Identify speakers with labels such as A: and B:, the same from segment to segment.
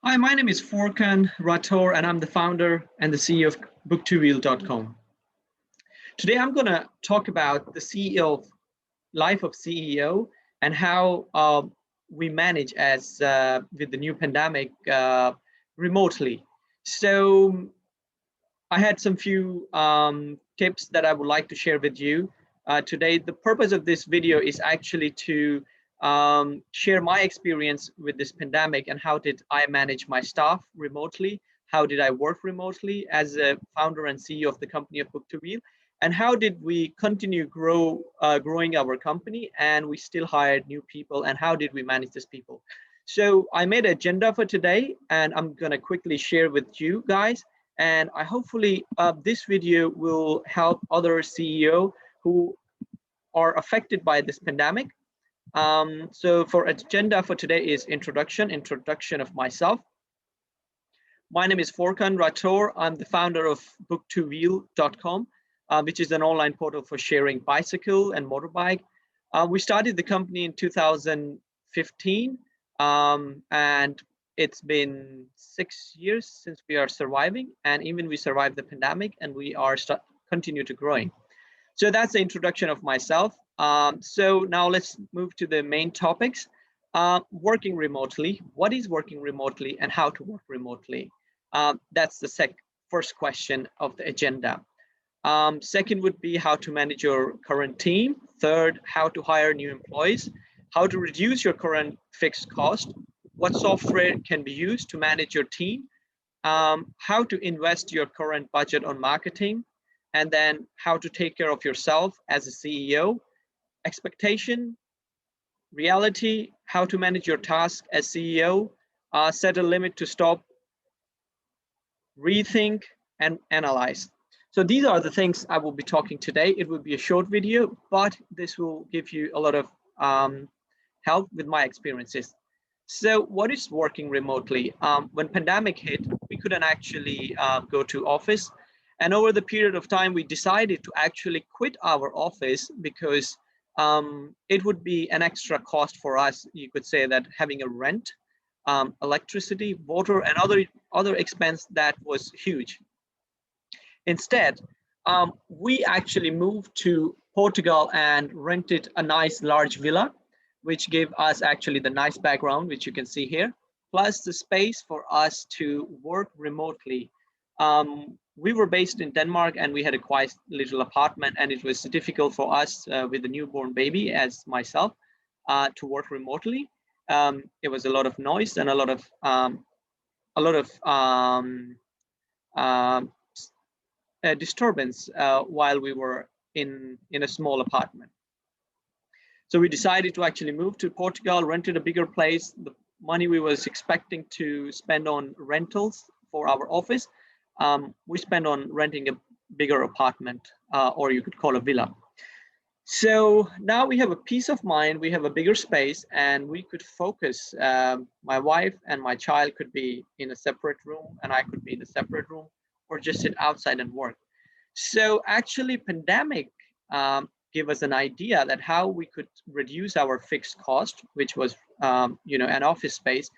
A: Hi, my name is Furqan Rathore, and I'm the founder and the CEO of book2wheel.com. Today, I'm going to talk about the life of CEO and how we manage as with the new pandemic remotely. So I had some few tips that I would like to share with you today. The purpose of this video is actually to share my experience with this pandemic and how did I manage my staff remotely, how did I work remotely as a founder and CEO of the company of Book2Wheel, and how did we continue growing our company and we still hired new people, and how did we manage these people. So I made an agenda for today and I'm going to quickly share with you guys, and I hopefully this video will help other CEO who are affected by this pandemic. So for agenda for today is introduction of myself. My name is Furqan Rathore. I'm the founder of book2wheel.com, which is an online portal for sharing bicycle and motorbike. We started the company in 2015, and it's been 6 years since we are surviving, and even we survived the pandemic, and we are continue to growing. So that's the introduction of myself. So now let's move to the main topics. Working remotely. What is working remotely and how to work remotely? That's the first question of the agenda. Second would be how to manage your current team. Third, how to hire new employees, how to reduce your current fixed cost, what software can be used to manage your team, how to invest your current budget on marketing, and then how to take care of yourself as a CEO, expectation, reality, how to manage your task as CEO, set a limit to stop, rethink, and analyze. So these are the things I will be talking today. It will be a short video, but this will give you a lot of help with my experiences. So what is working remotely? When pandemic hit, we couldn't actually go to office. And over the period of time, we decided to actually quit our office because it would be an extra cost for us. You could say that having a rent, electricity, water, and other expense that was huge. Instead, we actually moved to Portugal and rented a nice large villa, which gave us actually the nice background, which you can see here, plus the space for us to work remotely. We were based in Denmark and we had a quite little apartment, and it was difficult for us with a newborn baby as myself to work remotely. It was a lot of noise and a lot of disturbance while we were in a small apartment. So we decided to actually move to Portugal, rented a bigger place. The money we was expecting to spend on rentals for our office, we spent on renting a bigger apartment, or you could call a villa. So now we have a peace of mind, we have a bigger space, and we could focus. My wife and my child could be in a separate room, and I could be in a separate room, or just sit outside and work. So actually pandemic gave us an idea that how we could reduce our fixed cost, which was an office space,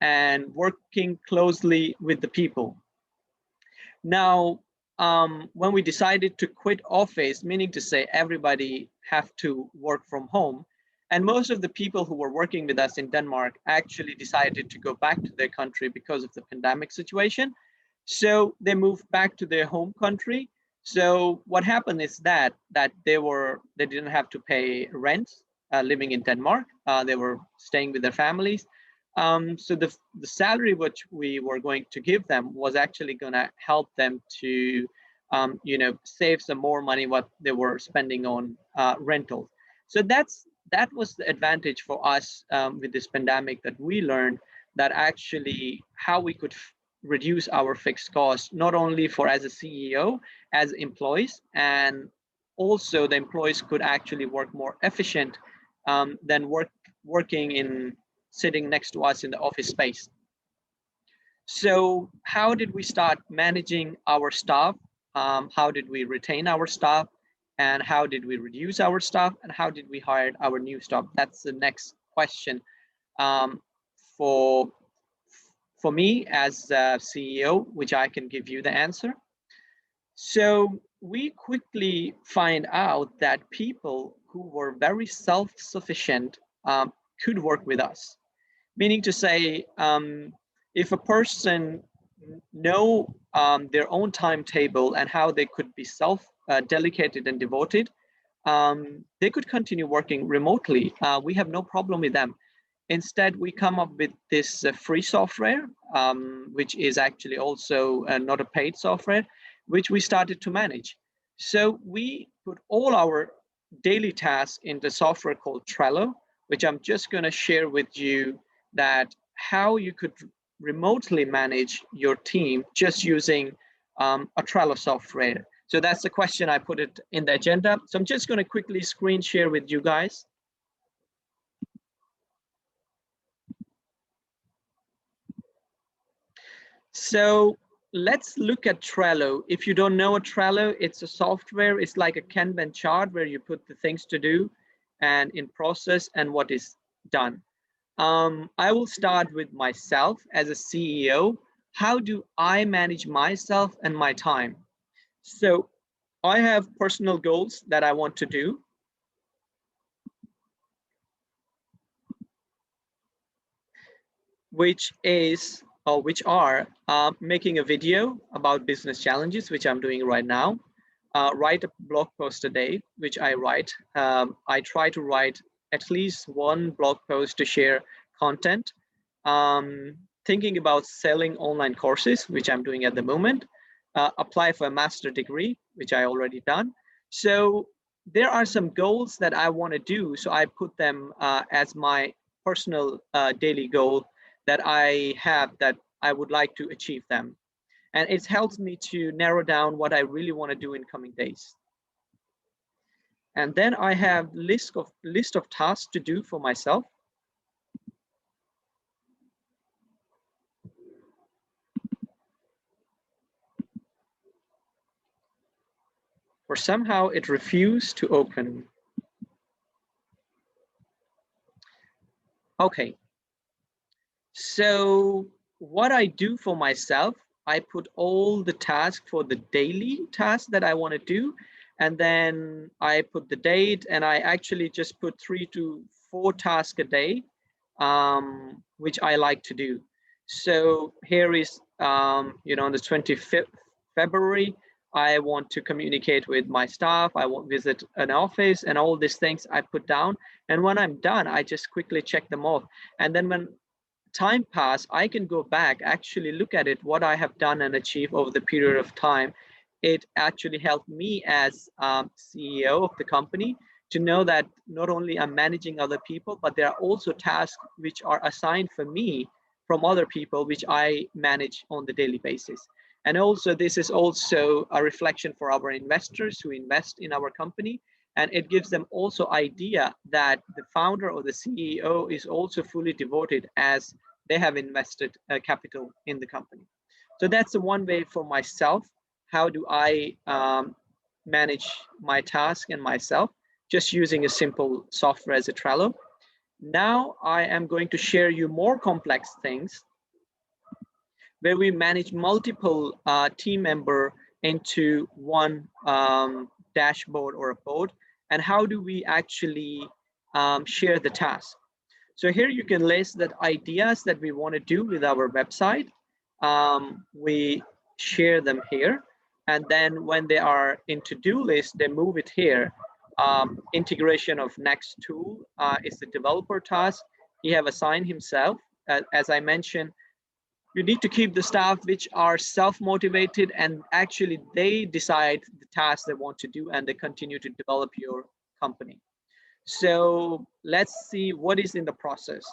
A: and working closely with the people. Now, when we decided to quit office, meaning to say everybody have to work from home, and most of the people who were working with us in Denmark actually decided to go back to their country because of the pandemic situation. So they moved back to their home country. So what happened is that they didn't have to pay rent living in Denmark. They were staying with their families. So the salary which we were going to give them was actually going to help them to save some more money what they were spending on rentals. So that was the advantage for us with this pandemic, that we learned that actually how we could reduce our fixed costs, not only for as a CEO, as employees, and also the employees could actually work more efficient than working in sitting next to us in the office space. So how did we start managing our staff? How did we retain our staff? And how did we reduce our staff? And how did we hire our new staff? That's the next question for for me as a CEO, which I can give you the answer. So we quickly find out that people who were very self-sufficient could work with us. Meaning to say, if a person know their own timetable and how they could be self-dedicated and devoted, they could continue working remotely. We have no problem with them. Instead, we come up with this free software, which is actually also not a paid software, which we started to manage. So we put all our daily tasks in the software called Trello, which I'm just going to share with you that how you could remotely manage your team just using a Trello software. So that's the question. I put it in the agenda. So I'm just going to quickly screen share with you guys. So let's look at Trello. If you don't know a Trello, it's a software. It's like a Kanban chart where you put the things to do and in process and what is done. I will start with myself as a CEO. How do I manage myself and my time? So I have personal goals that I want to do. Which are making a video about business challenges, which I'm doing right now. Write a blog post a day, which I write. I try to write at least one blog post to share content. Thinking about selling online courses, which I'm doing at the moment. Apply for a master degree, which I already done. So there are some goals that I want to do. So I put them as my personal daily goal that I have, that I would like to achieve them. And it helps me to narrow down what I really want to do in coming days. And then I have list of tasks to do for myself. Or somehow it refused to open. Okay. So what I do for myself, I put all the tasks for the daily tasks that I want to do, and then I put the date, and I actually just put 3 to 4 tasks a day, which I like to do. So here is, on the 25th February, I want to communicate with my staff. I want to visit an office, and all these things I put down. And when I'm done, I just quickly check them off. And then when time pass, I can go back, actually look at it, what I have done and achieved over the period of time. It actually helped me as CEO of the company to know that not only I'm managing other people, but there are also tasks which are assigned for me from other people, which I manage on the daily basis. And also, this is also a reflection for our investors who invest in our company. And it gives them also idea that the founder or the CEO is also fully devoted as they have invested capital in the company. So that's the one way for myself. How do I manage my task and myself? Just using a simple software as a Trello. Now I am going to share you more complex things where we manage multiple team member into one dashboard or a board, and how do we actually share the task. So here you can list that ideas that we want to do with our website. We share them here, and then when they are in to-do list, they move it here. Integration of next tool is the developer task. He have assigned himself. As I mentioned, you need to keep the staff which are self-motivated, and actually they decide the tasks they want to do, and they continue to develop your company. So let's see what is in the process.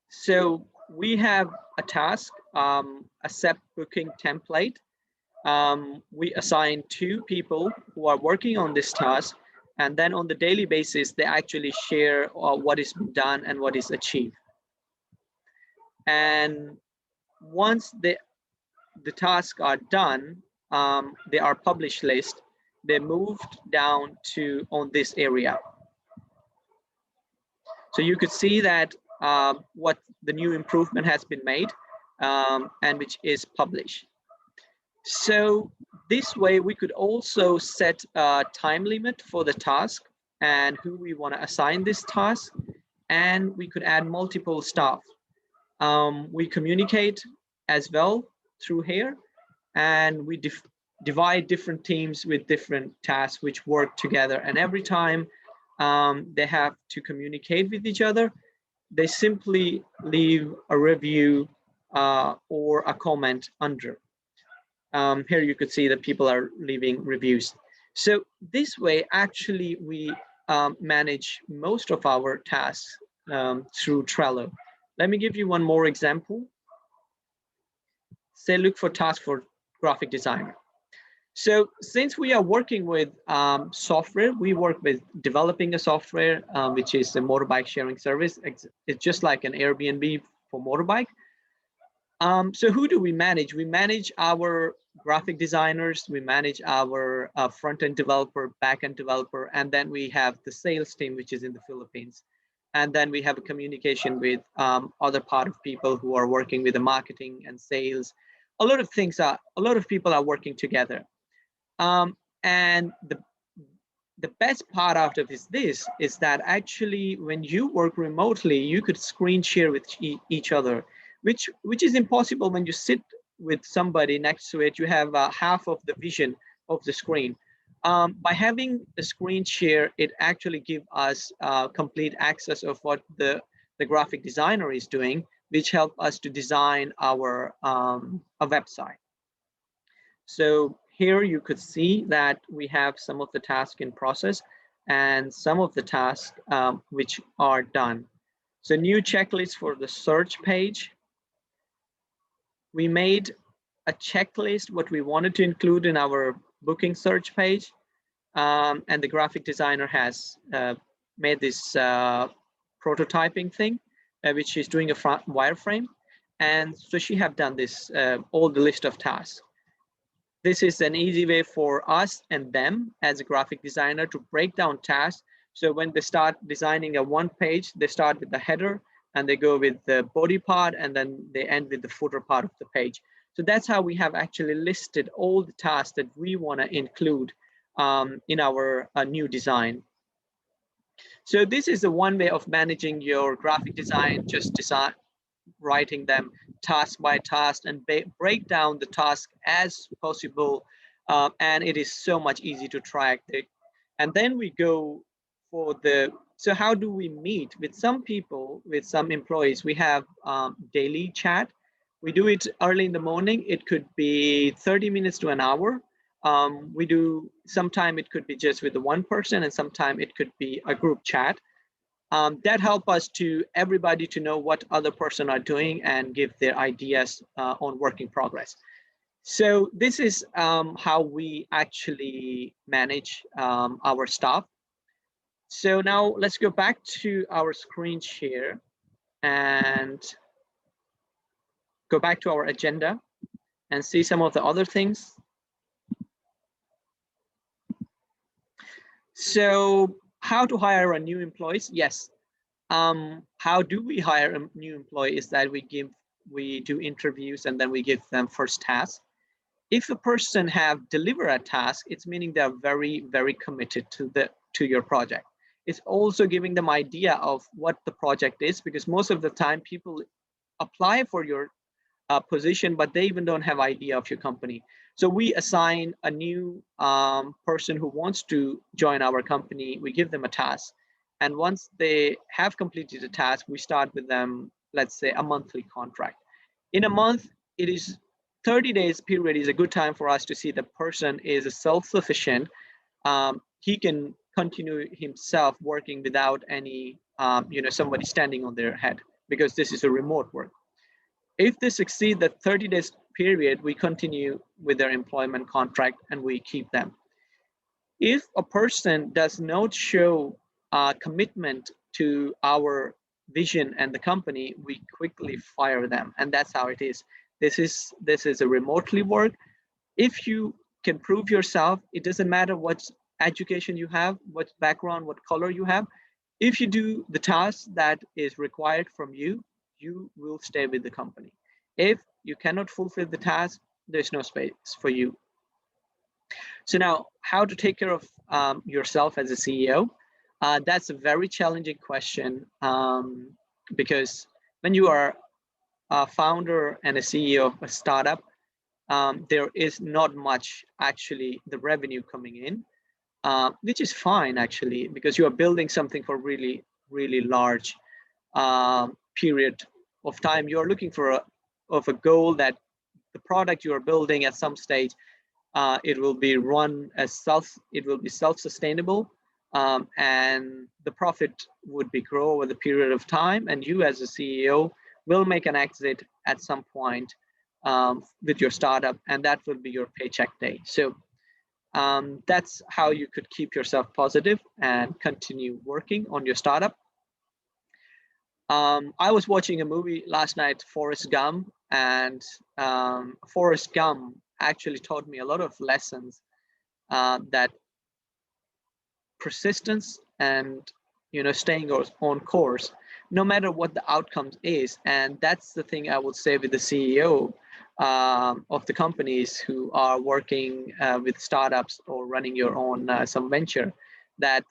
A: So we have a task, a SEP booking template. We assign 2 people who are working on this task, and then on the daily basis, they actually share what is done and what is achieved. And once the tasks are done, they are published list. They moved down to on this area. So you could see that what the new improvement has been made and which is published. So this way we could also set a time limit for the task and who we want to assign this task, and we could add multiple staff. We communicate as well through here, and we divide different teams with different tasks which work together, and every time they have to communicate with each other, they simply leave a review or a comment under. Here you could see that people are leaving reviews. So this way, actually, we manage most of our tasks through Trello. Let me give you one more example. Say, look for task for graphic designer. So since we are working with software, we work with developing a software, which is a motorbike sharing service. It's just like an Airbnb for motorbike. So who do we manage? We manage our graphic designers, we manage our front-end developer, back-end developer, and then we have the sales team, which is in the Philippines. And then we have a communication with other part of people who are working with the marketing and sales. A lot of people are working together. And the best part out of this is that actually when you work remotely, you could screen share with each other, which is impossible when you sit with somebody next to it. You have half of the vision of the screen. By having a screen share, it actually gives us complete access of what the graphic designer is doing, which help us to design our a website. So here you could see that we have some of the tasks in process and some of the tasks which are done. So new checklist for the search page. We made a checklist, what we wanted to include in our booking search page. And the graphic designer has made this prototyping thing, which she's doing a wireframe. And so she have done this, all the list of tasks. This is an easy way for us and them as a graphic designer to break down tasks. So when they start designing a one page, they start with the header and they go with the body part, and then they end with the footer part of the page. So that's how we have actually listed all the tasks that we want to include in our new design. So this is the one way of managing your graphic design, just writing them task by task and break down the task as possible. And it is so much easy to track it. And then we go for so how do we meet with some people, with some employees? We have daily chat. We do it early in the morning. It could be 30 minutes to an hour. We do, sometime it could be just with the one person, and sometime it could be a group chat. That help us to everybody to know what other person are doing and give their ideas on work in progress. So this is how we actually manage our staff. So now let's go back to our screen share and go back to our agenda and see some of the other things. So how to hire a new employees? Yes. How do we hire a new employee? Is that we do interviews and then we give them first task. If a person have delivered a task, it's meaning they're very, very committed to your project. It's also giving them idea of what the project is, because most of the time people apply for your position, but they even don't have idea of your company. So we assign a new person who wants to join our company. We give them a task. And once they have completed the task, we start with them, let's say, a monthly contract. In a month, it is 30 days period is a good time for us to see the person is self-sufficient. He can continue himself working without any, somebody standing on their head, because this is a remote work. If they succeed the 30 days period, we continue with their employment contract and we keep them. If a person does not show commitment to our vision and the company, we quickly fire them, and that's how it is. This is a remotely work. If you can prove yourself, it doesn't matter what education you have, what background, what color you have. If you do the task that is required from you, you will stay with the company. If you cannot fulfill the task, there's no space for you. So now, how to take care of yourself as a CEO? That's a very challenging question, because when you are a founder and a CEO of a startup, there is not much actually the revenue coming in, which is fine actually, because you are building something for really, really large period of time. You're looking for a goal that the product you are building at some stage, it will be run as it will be self-sustainable, and the profit would be grow over the period of time, and you as a CEO will make an exit at some point with your startup, and that will be your paycheck day. So that's how you could keep yourself positive and continue working on your startup. I was watching a movie last night, Forrest Gump, and Forrest Gump actually taught me a lot of lessons, that persistence and staying on course, no matter what the outcome is. And that's the thing I would say with the CEO of the companies who are working with startups or running your own some venture, that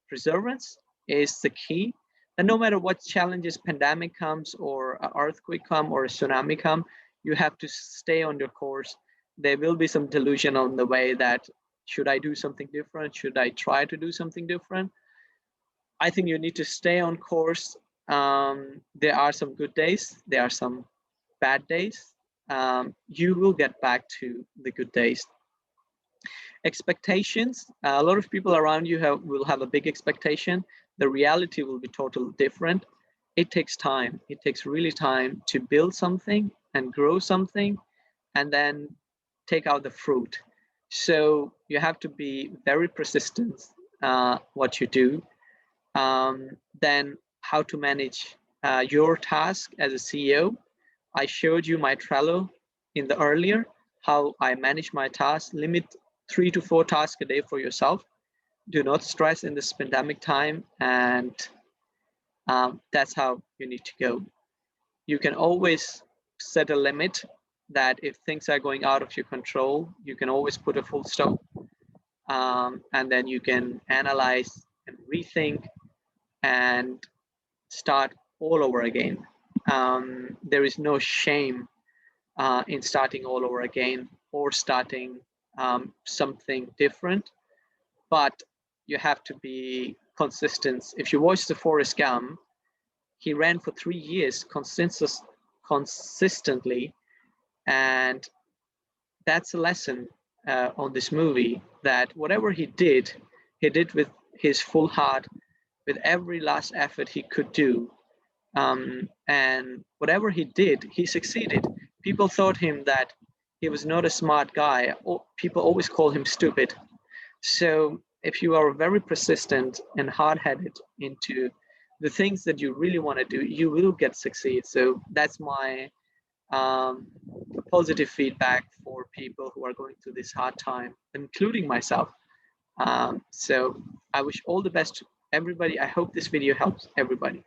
A: perseverance is the key. And no matter what challenges, pandemic comes or an earthquake come or a tsunami come, you have to stay on your course. There will be some delusion on the way that should I do something different? Should I try to do something different? I think you need to stay on course. There are some good days. There are some bad days. You will get back to the good days. Expectations. A lot of people around you will have a big expectation. The reality will be totally different. It takes time. It takes really time to build something and grow something and then take out the fruit. So you have to be very persistent what you do. Then how to manage your task as a CEO. I showed you my Trello in the earlier, how I manage my tasks. Limit 3 to 4 tasks a day for yourself. Do not stress in this pandemic time, and that's how you need to go. You can always set a limit that if things are going out of your control, you can always put a full stop, and then you can analyze and rethink and start all over again. There is no shame in starting all over again or starting something different, but you have to be consistent. If you watch the Forrest Gump, he ran for 3 years consistently, and that's a lesson on this movie, that whatever he did with his full heart, with every last effort he could do. And whatever he did, he succeeded. People thought him that he was not a smart guy. People always call him stupid. So if you are very persistent and hard-headed into the things that you really want to do, you will get succeed. So that's my positive feedback for people who are going through this hard time, including myself. So I wish all the best to everybody. I hope this video helps everybody.